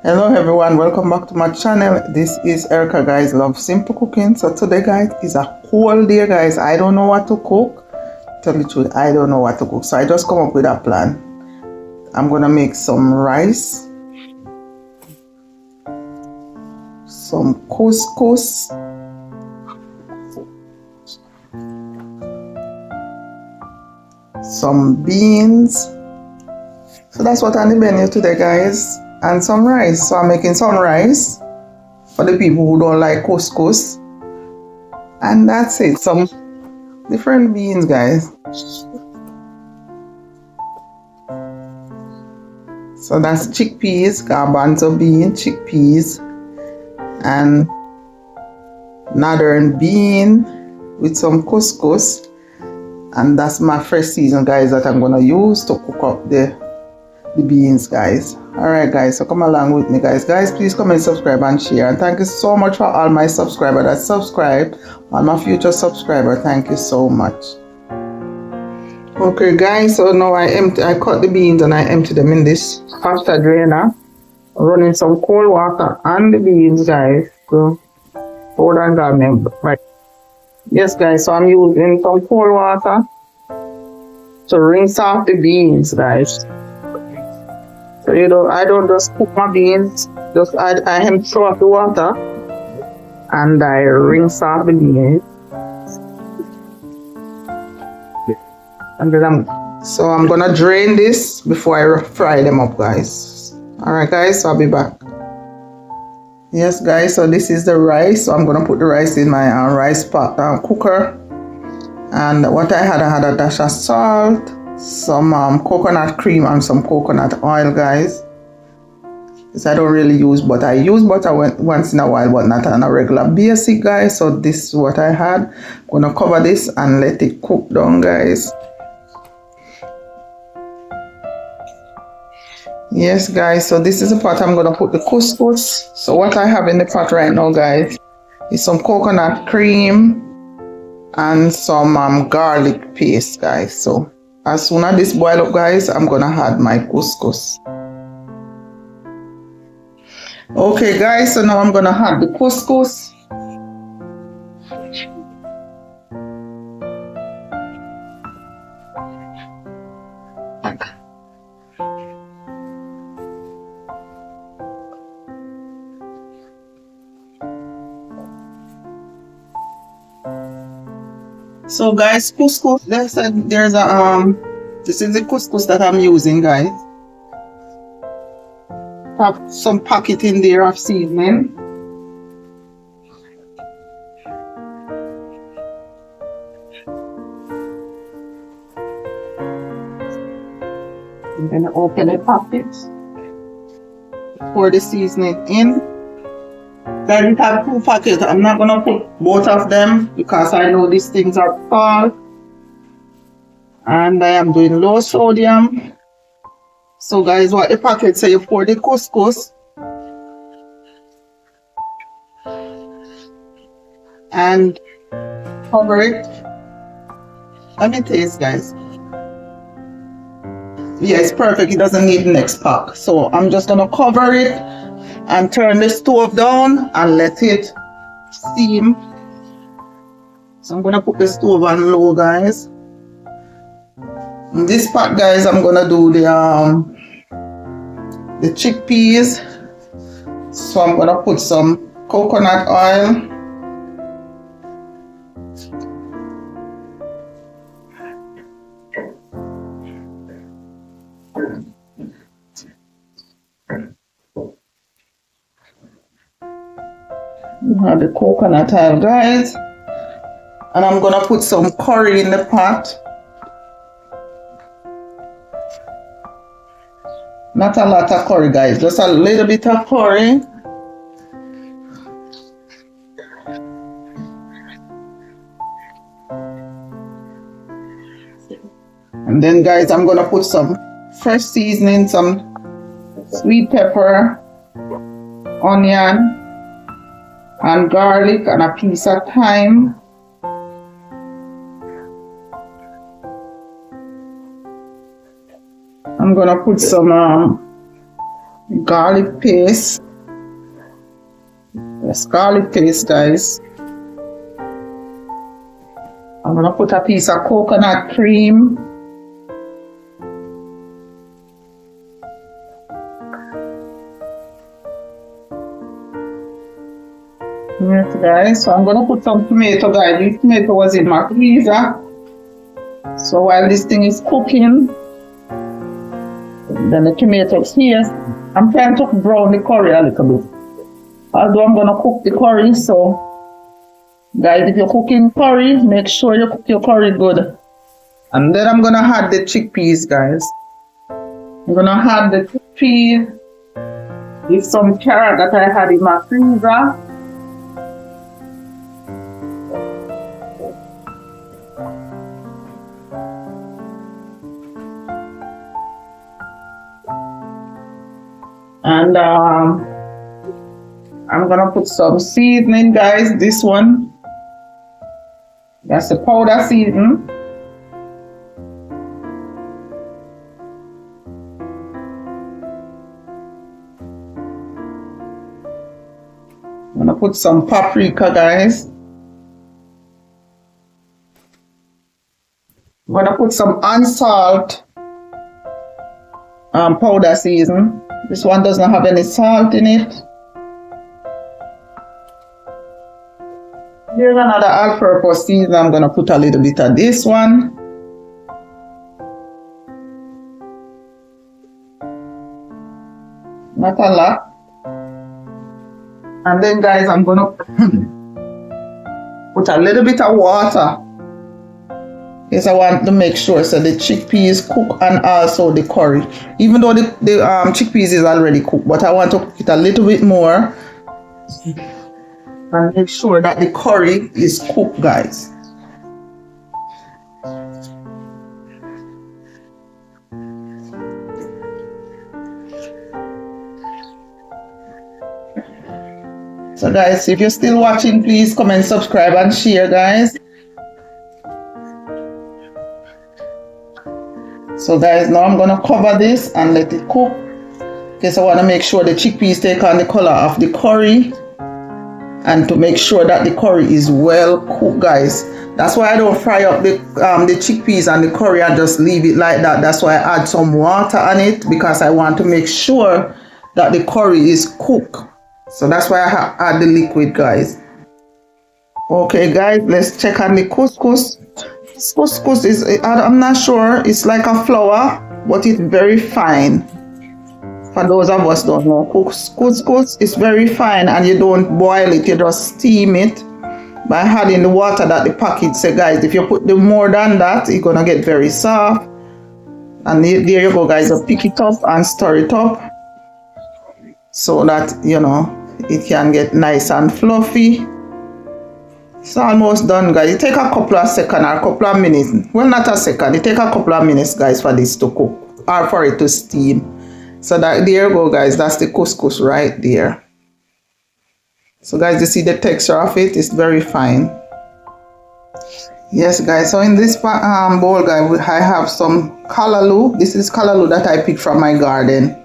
Hello everyone, welcome back to my channel. This is Erica, guys. Love simple cooking. So today, guys, is a cold day, guys. I don't know what to cook. Tell you the truth, I don't know what to cook. So I just come up with a plan. I'm gonna make some rice, some couscous, some beans. So that's what on the menu today, guys. And some rice. So I'm making some rice for the people who don't like couscous. And that's it. Some different beans, guys. So that's chickpeas, garbanzo bean, chickpeas, and northern bean with some couscous. And that's my fresh season, guys, that I'm gonna use to cook up the beans, guys. Alright, guys, so come along with me, guys. Please comment, subscribe, and share. And thank you so much for all my subscribers that subscribe, all my future subscribers. Thank you so much. Okay, guys, so now I cut the beans and I empty them in this pasta drainer. Running some cold water on the beans, guys. So hold on, guys. Right. Yes, guys, so I'm using some cold water to rinse off the beans, guys. So I don't just cook my beans, just I throw off the water and I rinse off the beans. And then I'm gonna drain this before I fry them up, guys. Alright, guys, so I'll be back. Yes, guys, so this is the rice. So I'm gonna put the rice in my rice pot cooker. And what I had a dash of salt, some coconut cream, and some coconut oil, guys. Because I don't really use butter. I use butter once in a while, but not on a regular basis, guys. So this is what I had. I'm gonna cover this and let it cook down, guys. Yes, guys, so this is the pot I'm gonna put the couscous. So what I have in the pot right now, guys, is some coconut cream and some garlic paste, guys. So as soon as this boil up, guys, I'm gonna add my couscous. Okay, guys, so now I'm gonna add the couscous. So guys, couscous, there's this is the couscous that I'm using, guys. Have some packet in there of seasoning. I'm gonna open the packet, pour the seasoning in. Guys, it have 2 packets. I'm not gonna put both of them because I know these things are salt. And I am doing low sodium. So guys, what the packet say, you pour the couscous and cover it. Let me taste, guys. Yeah, it's perfect. It doesn't need the next pack. So I'm just gonna cover it and turn the stove down and let it steam. So I'm gonna put the stove on low, guys. In this pot, guys, I'm gonna do the chickpeas. So I'm gonna put some coconut oil. You have the coconut oil, guys. And I'm gonna put some curry in the pot. Not a lot of curry, guys, just a little bit of curry. And then, guys, I'm gonna put some fresh seasoning, some sweet pepper, onion, and garlic, and a piece of thyme. I'm gonna put some garlic paste. Yes, garlic paste, guys. I'm gonna put a piece of coconut cream. Yes, guys. So I'm gonna put some tomato, guys. This tomato was in my freezer. So while this thing is cooking, then the tomato here. I'm trying to brown the curry a little bit. Although I'm gonna cook the curry, so guys, if you're cooking curry, make sure you cook your curry good. And then I'm gonna add the chickpeas, guys. I'm gonna add the chickpeas with some carrot that I had in my freezer. And I'm gonna put some seasoning, guys. This one, that's the powder seasoning. I'm gonna put some paprika, guys. I'm gonna put some unsalt powder season. This one doesn't have any salt in it. Here's another all-purpose season. I'm gonna put a little bit of this one. Not a lot. And then, guys, I'm gonna put a little bit of water. Yes, I want to make sure so the chickpeas cook and also the curry. Even though the chickpeas is already cooked, but I want to cook it a little bit more and make sure that the curry is cooked, guys. So guys, if you're still watching, please comment, subscribe and share, guys. So guys, now I'm gonna cover this and let it cook. Because I want to make sure the chickpeas take on the color of the curry, and to make sure that the curry is well cooked, guys. That's why I don't fry up the chickpeas and the curry and just leave it like that. That's why I add some water on it, because I want to make sure that the curry is cooked. So that's why I add the liquid, guys. Okay guys, let's check on the couscous. Couscous is, I'm not sure, it's like a flour, but it's very fine. For those of us don't know, couscous is very fine, and you don't boil it, you just steam it by adding the water that the packet say, guys. If you put the more than that, it's gonna get very soft. And there you go, guys. So pick it up and stir it up so that, you know, it can get nice and fluffy. It's almost done, guys. It take a couple of seconds or a couple of minutes. Well, not a second. It take a couple of minutes, guys, for this to cook or for it to steam. So that, there you go, guys. That's the couscous right there. So guys, you see the texture of it? It's very fine. Yes, guys. So in this bowl, guys, I have some callaloo. This is callaloo that I picked from my garden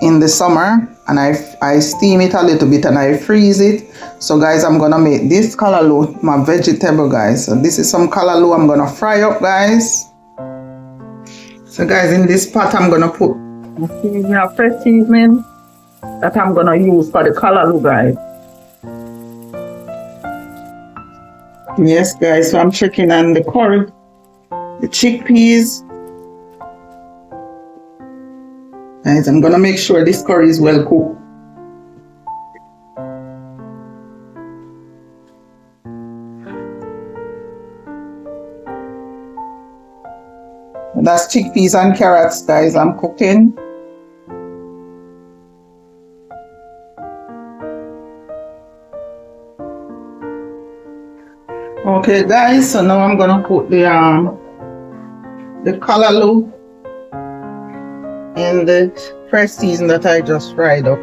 in the summer, and I steam it a little bit and I freeze it. So guys, I'm gonna make this callaloo my vegetable, guys. So this is some callaloo I'm gonna fry up, guys. So guys, in this pot I'm gonna put fresh seasoning that I'm gonna use for the callaloo, guys. Yes, guys, so I'm checking on the curry, the chickpeas. Guys, I'm gonna make sure this curry is well cooked. That's chickpeas and carrots, guys, I'm cooking. Okay, guys, so now I'm gonna put the callaloo in the fresh season that I just fried up.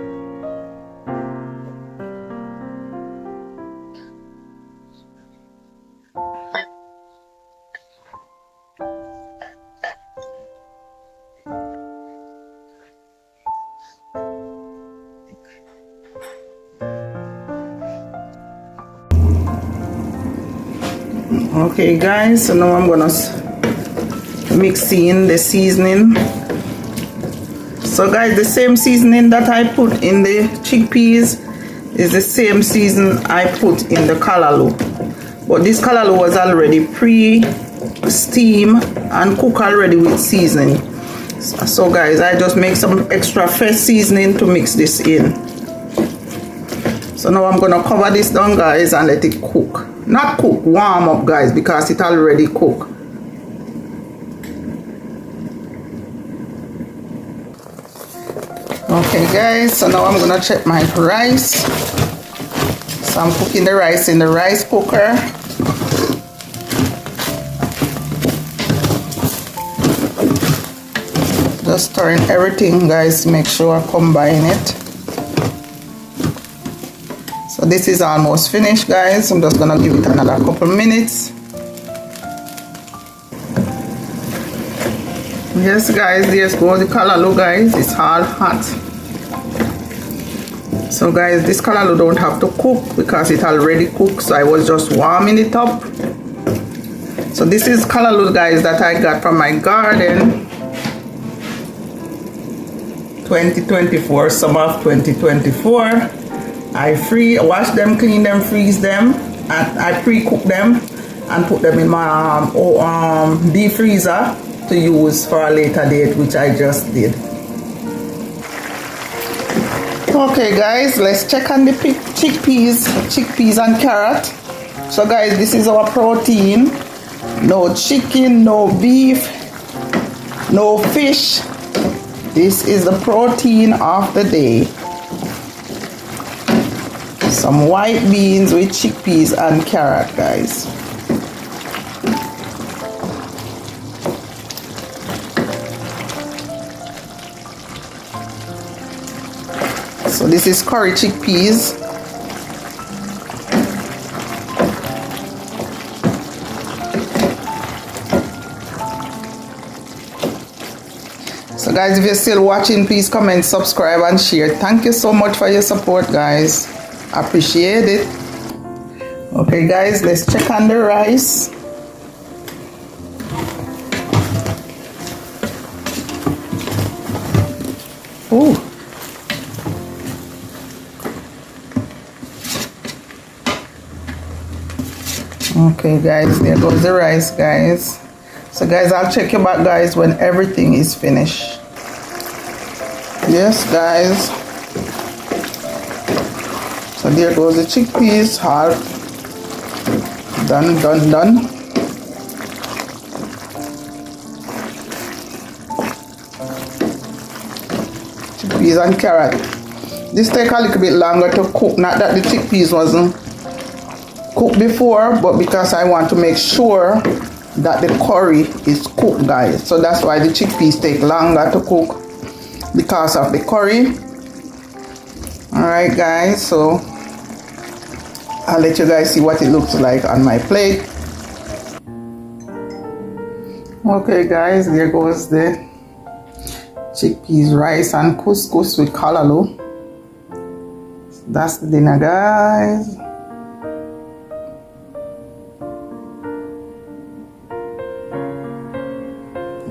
Okay guys, so now I'm gonna mix in the seasoning. So guys, the same seasoning that I put in the chickpeas is the same season I put in the callaloo, but this callaloo was already pre-steam and cooked already with seasoning. So guys, I just make some extra fresh seasoning to mix this in. So now I'm gonna cover this down guys and let it cook. Not cook, warm up guys, because it already cooked. Okay guys, so now I'm gonna check my rice. So I'm cooking the rice in the rice cooker. Just stirring everything guys to make sure I combine it. So this is almost finished guys. I'm just gonna give it another couple minutes. Yes guys, there's goes the callaloo guys. It's all hot. So guys, this callaloo don't have to cook because it already cooked, so I was just warming it up. So this is callaloo guys that I got from my garden 2024, summer of 2024. I wash them, clean them, freeze them, and I pre-cook them and put them in my deep freezer to use for a later date, which I just did. Okay guys, let's check on the chickpeas and carrot. So guys, this is our protein. No chicken, no beef, no fish. This is the protein of the day. Some white beans with chickpeas and carrot guys. So this is curry chickpeas. So guys, if you're still watching, please comment, subscribe and share. Thank you so much for your support guys. Appreciate it. Okay guys, let's check on the rice. Ooh. Okay guys, there goes the rice guys. So guys, I'll check you back guys when everything is finished. Yes guys, so there goes the chickpeas, all done. Chickpeas and carrot. This take a little bit longer to cook, not that the chickpeas wasn't cooked before, but because I want to make sure that the curry is cooked guys, so that's why the chickpeas take longer to cook, because of the curry. Alright guys, so I'll let you guys see what it looks like on my plate. Okay guys, there goes the chickpeas, rice and couscous with callaloo. That's the dinner guys.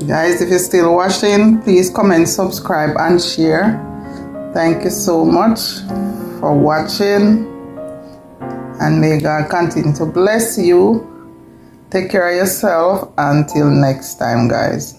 Guys, if you're still watching, please comment, subscribe and share. Thank you so much for watching, and may God continue to bless you. Take care of yourself until next time guys.